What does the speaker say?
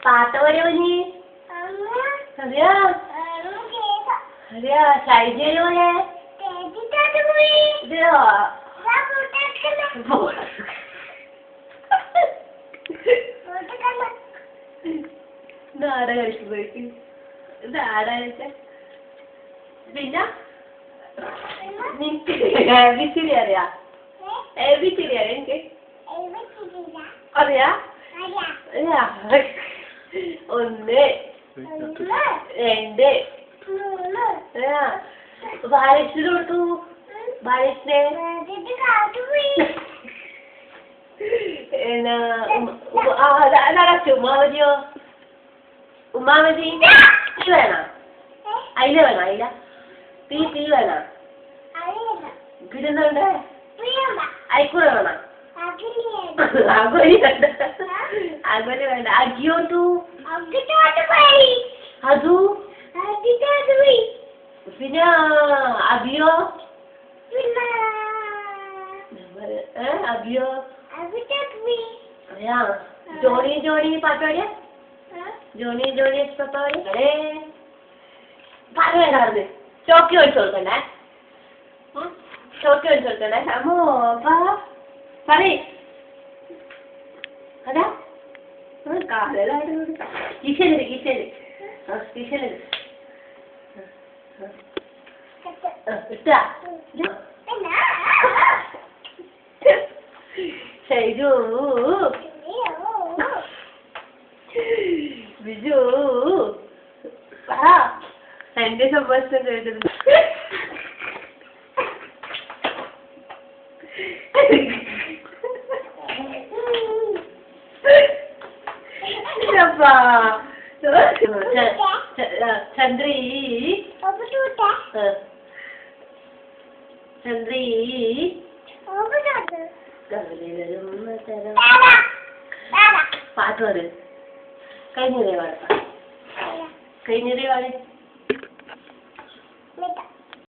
പാട്ട് വരവനി അറിയാ അറിയാ ശൈജയില് പോലെ ഇതെയോ ഇതാടാ കഴിച്ചു ഇതാടാ പിന്നെ വിസിരി അറിയാ വിസിരി അറിയാ എനിക്ക് അറിയാ അറിയാ ഒന്ന് രണ്ട് ബാലകൃഷ്ണന് കൊടുത്തു ബാലകൃഷ്ണൻ നടച്ചു ഉമ്മാവതിയോ ഉമ്മാവതി തീ വേണോ അയില വേണോ അയില തീ വേണോ പിന്നെന്തുണ്ട് അയക്കൂറ വേണോ അഗോലി വേണ്ട അഗോലി വേണ്ട അജിയോട്ടു അതു പിന്നെ അബിയോ അബിയോ അറിയാ ജോണി ജോണി പാട്ട് പാടിയ ജോണി ജോണി പാട്ട് പാടി അടേ പാട്ട് വേണ്ടായിരുന്നു ചോക്കി ഒഴിച്ചു കൊടുക്കണ്ടേ ചോക്കി ഒഴിച്ചു കൊടുക്കണ്ടേ അമ്മോ പറയ് അതാ കാലായിട്ട് കിച്ചണില് കിച്ചണില് കിച്ചണില് ഇട്ടാ ഷൈജു ബിജു എന്റെ സംഭാഷണം കേട്ടിരുന്നു ചന്ദ്രീ ചന്ദ്രീ പാട്ട് പാട് കഴിഞ്ഞതേ പാട് കഴിഞ്ഞതേ പാട്